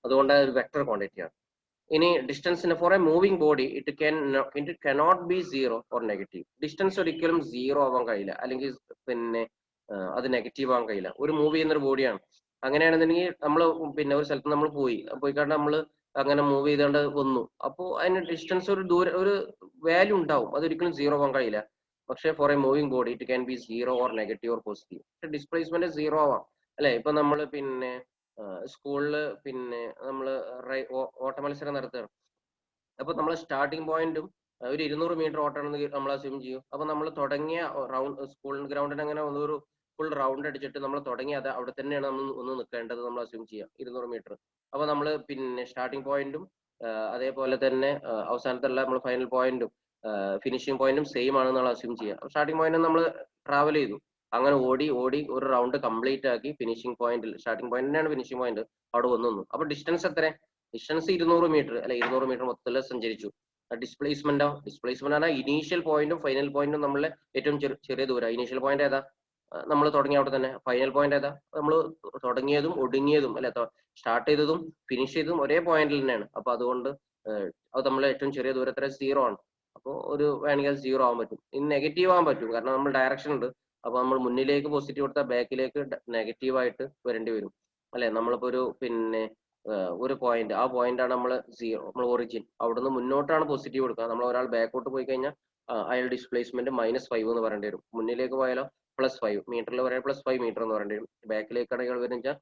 അതുകൊണ്ട് ഒരു വെക്ടർ ക്വാണ്ടിറ്റി ആണ്. ഇനി ഡിസ്റ്റൻസിന് for a moving body it cannot be zero or negative. Distance ഒരിക്കലും സീറോ ആവാൻ കഴിയില്ല, അല്ലെങ്കിൽ പിന്നെ അത് നെഗറ്റീവ് ആവാൻ കഴിയില്ല. ഒരു മൂവ് ചെയ്യുന്ന ഒരു ബോഡിയാണ്. അങ്ങനെയാണെന്നുണ്ടെങ്കിൽ നമ്മൾ പിന്നെ ഒരു സ്ഥലത്ത് നമ്മൾ പോയിക്കാണ്ട് നമ്മൾ അങ്ങനെ മൂവ് ചെയ്തുകൊണ്ട് വന്നു, അപ്പോൾ അതിന് ഡിസ്റ്റൻസ് ഒരു വാല്യൂ ഉണ്ടാവും, അതൊരിക്കലും സീറോ ആവാൻ കഴിയില്ല. പക്ഷേ for a moving body it can be zero or negative or positive. പക്ഷെ ഡിസ്പ്ലേസ്മെന്റ് സീറോ ആവാം. അല്ലെ, ഇപ്പൊ നമ്മൾ പിന്നെ സ്കൂളില് പിന്നെ നമ്മൾ ഓട്ട മത്സരം നടത്തുകയാണ്. അപ്പൊ നമ്മൾ സ്റ്റാർട്ടിംഗ് പോയിന്റും ഒരു 200 മീറ്റർ ഓട്ടാണെന്ന് നമ്മൾ അസ്യൂം ചെയ്യും. അപ്പൊ നമ്മൾ തുടങ്ങിയ സ്കൂൾ ഗ്രൗണ്ടിന് അങ്ങനെ ഒരു ഫുൾ റൗണ്ട് അടിച്ചിട്ട് നമ്മൾ തുടങ്ങിയത് അവിടെ തന്നെയാണ് നമ്മൾ ഒന്ന് നിൽക്കേണ്ടത് നമ്മൾ അസ്യൂം ചെയ്യാം, 200 മീറ്റർ. അപ്പൊ നമ്മൾ പിന്നെ സ്റ്റാർട്ടിംഗ് പോയിന്റും അതേപോലെ തന്നെ അവസാനത്തുള്ള നമ്മൾ ഫൈനൽ പോയിന്റും ഫിനിഷിംഗ് പോയിന്റും സെയിം ആണെന്ന് നമ്മൾ അസ്യൂം ചെയ്യാം. സ്റ്റാർട്ടിംഗ് പോയിന്റ് നമ്മൾ ട്രാവൽ ചെയ്തു, അങ്ങനെ ഓടി ഒരു റൗണ്ട് കംപ്ലീറ്റ് ആക്കി ഫിനിഷിംഗ് പോയിന്റിൽ, സ്റ്റാർട്ടിംഗ് പോയിന്റിനാണ് ഫിനിഷിംഗ് പോയിന്റ്, അവിടെ വന്നു. അപ്പൊ ഡിസ്റ്റൻസ് എത്ര? Distance 200 metre. അല്ലെ, 200 മീറ്റർ മൊത്തത്തിൽ സഞ്ചരിച്ചു. ഡിസ്പ്ലേസ്മെന്റോ? ഡിസ്പ്ലേസ്മെന്റ് ആണ് ഇനീഷ്യൽ പോയിന്റും ഫൈനൽ പോയിന്റും നമ്മളെ ഏറ്റവും ചെറിയ ദൂരം. ഇനീഷ്യൽ പോയിന്റ് ഏതാ? നമ്മൾ തുടങ്ങിയ അവിടെ തന്നെ. ഫൈനൽ പോയിന്റ് ഏതാ? നമ്മൾ തുടങ്ങിയതും ഒടുങ്ങിയതും അല്ലെ, സ്റ്റാർട്ട് ചെയ്തതും ഫിനിഷ് ചെയ്തതും ഒരേ പോയിന്റിൽ തന്നെയാണ്. അപ്പൊ അതുകൊണ്ട് അത് നമ്മളെ ഏറ്റവും ചെറിയ ദൂരത്തിൽ സീറോ ആണ്. അപ്പോൾ ഒരു വേണമെങ്കിൽ അത് സീറോ ആവാൻ പറ്റും. ഇനി നെഗറ്റീവ് ആവാൻ പറ്റും, കാരണം നമ്മൾ ഡയറക്ഷൻ ഉണ്ട്. അപ്പൊ നമ്മൾ മുന്നിലേക്ക് പോസിറ്റീവ് കൊടുത്താൽ ബാക്കിലേക്ക് നെഗറ്റീവ് ആയിട്ട് വരേണ്ടി വരും. അല്ലെ, നമ്മളിപ്പോ ഒരു പിന്നെ ഒരു പോയിന്റ്, ആ പോയിന്റ് ആണ് നമ്മൾ സീറോ, നമ്മൾ ഒറിജിൻ. അവിടുന്ന് മുന്നോട്ടാണ് പോസിറ്റീവ് കൊടുക്കുക. നമ്മൾ ഒരാൾ ബാക്കോട്ട് പോയി കഴിഞ്ഞാൽ അയാൾ ഡിസ്പ്ലേസ്മെന്റ് -5 എന്ന് പറയേണ്ടി വരും. മുന്നിലേക്ക് പോയാലോ +5 മീറ്ററിൽ പറയാൻ +5 മീറ്റർ എന്ന് പറയേണ്ടി വരും. ബാക്കിലേക്കാണ് ഇയാൾ വരുന്നത്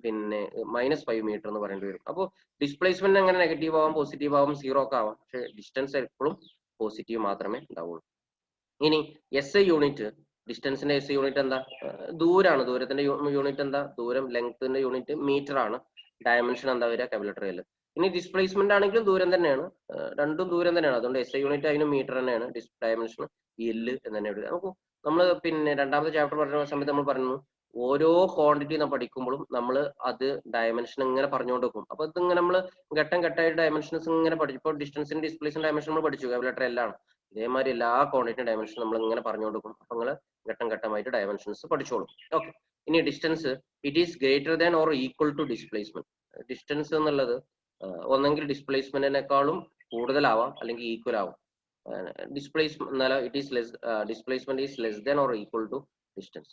പിന്നെ -5 മീറ്റർ എന്ന് പറയേണ്ടി വരും. അപ്പോൾ ഡിസ്പ്ലേസ്മെന്റ് അങ്ങനെ നെഗറ്റീവ് ആവാം, പോസിറ്റീവ് ആവാം, 0 ഒക്കെ ആവാം. പക്ഷെ ഡിസ്റ്റൻസ് എപ്പോഴും പോസിറ്റീവ് മാത്രമേ ഉണ്ടാവുള്ളൂ. ഇനി SI യൂണിറ്റ്, ഡിസ്റ്റൻസിന്റെ SI യൂണിറ്റ് എന്താ? ദൂരാണ്. ദൂരത്തിന്റെ യൂണിറ്റ് എന്താ? ദൂരം, ലെങ്ത്തിന്റെ യൂണിറ്റ് മീറ്റർ ആണ്. ഡയമെൻഷൻ എന്താ വരിക? Capital L. ഇനി ഡിസ്പ്ലേസ്മെന്റ് ആണെങ്കിലും ദൂരം തന്നെയാണ്, രണ്ടും ദൂരം തന്നെയാണ്. അതുകൊണ്ട് SI യൂണിറ്റ് അതിന് മീറ്റർ തന്നെയാണ്, ഡയമെൻഷൻ L എന്ന് തന്നെ എഴുതുക. നമുക്ക് നമ്മൾ പിന്നെ രണ്ടാമത്തെ ചാപ്റ്റർ പറഞ്ഞ സമയത്ത് നമ്മൾ പറഞ്ഞു, ഓരോ ക്വാണ്ടിറ്റി നമ്മൾ പഠിക്കുമ്പോഴും നമ്മൾ അത് ഡയമെൻഷൻ ഇങ്ങനെ പറഞ്ഞുകൊണ്ട് വെക്കും. അപ്പൊ ഇതിങ്ങനെ നമ്മൾ ഘട്ടം ഘട്ടമായിട്ട് ഡയമെൻഷൻസ് ഇങ്ങനെ പഠിച്ചു. ഇപ്പോൾ ഡിസ്റ്റൻസിന് ഡിസ്പ്ലേഷൻ ഡയമെൻഷൻ നമ്മൾ പഠിച്ചു, ക്യാപിറ്റൽ L ആണ്. ഇതേമാതിരി എല്ലാ ക്വാണ്ടിറ്റി ഡയമെൻഷൻ നമ്മൾ ഇങ്ങനെ പറഞ്ഞുകൊണ്ട് വെക്കും. അപ്പൊ നിങ്ങൾ ഘട്ടം ഘട്ടമായിട്ട് ഡയമെൻഷൻസ് പഠിച്ചോളും. ഓക്കെ. ഇനി distance, it is greater than or equal to displacement. Distance എന്നുള്ളത് ഒന്നെങ്കിൽ ഡിസ്പ്ലേസ്മെന്റിനേക്കാളും കൂടുതലാവാം, അല്ലെങ്കിൽ ഈക്വൽ ആവാം. Displacement is less than or equal to distance.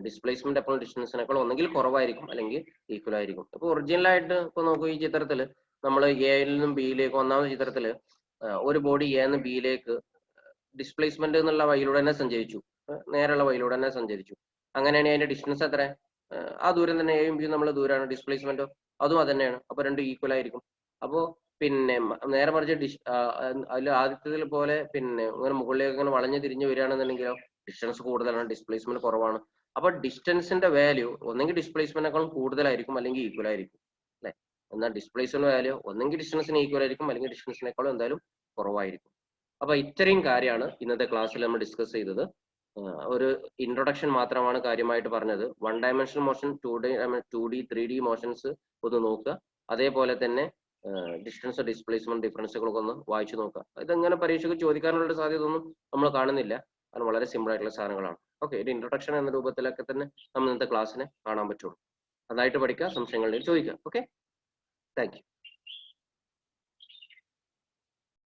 Displacement എപ്പോഴും ഡിസ്റ്റൻസിനേക്കാൾ ഒന്നെങ്കിൽ കുറവായിരിക്കും, അല്ലെങ്കിൽ ഈക്വൽ ആയിരിക്കും. ഇപ്പൊ ഒറിജിനൽ ആയിട്ട് ഇപ്പൊ നോക്കൂ, ഈ ചിത്രത്തിൽ നമ്മൾ എയിൽ നിന്നും ബിയിലേക്ക്, ഒന്നാമത്തെ ചിത്രത്തിൽ ഒരു ബോഡി എ നിന്ന് ബിയിലേക്ക് ഡിസ്പ്ലേസ്മെന്റ് എന്നുള്ള വഴിയിലൂടെ തന്നെ സഞ്ചരിച്ചു, നേരെയുള്ള വഴിയിലൂടെ തന്നെ സഞ്ചരിച്ചു. അങ്ങനെയാണെങ്കിൽ അതിന്റെ ഡിസ്റ്റൻസ് എത്ര? ആ ദൂരം തന്നെ, എയും ബിയും നമ്മൾ ദൂരമാണ്. ഡിസ്പ്ലേസ്മെന്റോ അതും അത് തന്നെയാണ്. അപ്പൊ രണ്ടും ഈക്വൽ ആയിരിക്കും. അപ്പോ പിന്നെ നേരെ മറിച്ച് അതിൽ ആദ്യത്തിൽ പോലെ പിന്നെ ഇങ്ങനെ മുകളിലേക്ക് ഇങ്ങനെ വളഞ്ഞു തിരിഞ്ഞു വരികയാണെന്നുണ്ടെങ്കിലോ ഡിസ്റ്റൻസ് കൂടുതലാണ്, ഡിസ്പ്ലേസ്മെന്റ് കുറവാണ്. അപ്പൊ ഡിസ്റ്റൻസിന്റെ വാല്യൂ ഒന്നെങ്കിൽ ഡിസ്പ്ലേസ്മെന്റിനേക്കാളും കൂടുതലായിരിക്കും, അല്ലെങ്കിൽ ഈക്വൽ ആയിരിക്കും, അല്ലെ? എന്നാൽ ഡിസ്പ്ലേസ്മെന്റ് വാല്യൂ ഒന്നെങ്കിൽ ഡിസ്റ്റൻസിന് ഈക്വൽ ആയിരിക്കും, അല്ലെങ്കിൽ ഡിസ്റ്റൻസിനേക്കാളും എന്തായാലും കുറവായിരിക്കും. അപ്പൊ ഇത്രയും കാര്യമാണ് ഇന്നത്തെ ക്ലാസ്സിൽ നമ്മൾ ഡിസ്കസ് ചെയ്തത്. ഒരു ഇൻട്രൊഡക്ഷൻ മാത്രമാണ് കാര്യമായിട്ട് പറഞ്ഞത്. 1 dimensional motion, 2D 3D motions ഒന്ന് നോക്കുക. അതേപോലെ തന്നെ ഡിസ്റ്റൻസ്, ഡിസ്പ്ലേസ്മെന്റ് ഡിഫറൻസുകളൊക്കെ ഒന്ന് വായിച്ചു നോക്കുക. ഇതെങ്ങനെ പരീക്ഷയ്ക്ക് ചോദിക്കാനുള്ള സാധ്യത ഒന്നും നമ്മൾ കാണുന്നില്ല, കാരണം വളരെ സിമ്പിൾ ആയിട്ടുള്ള സാധനങ്ങളാണ്. ഓക്കെ, ഒരു ഇൻട്രൊഡക്ഷൻ എന്ന രൂപത്തിലൊക്കെ തന്നെ നമ്മൾ ഇന്നത്തെ ക്ലാസ്സിനെ കാണാൻ പറ്റുള്ളൂ. നന്നായിട്ട് പഠിക്കുക, സംശയങ്ങളിൽ ചോദിക്കുക. Okay, thank you.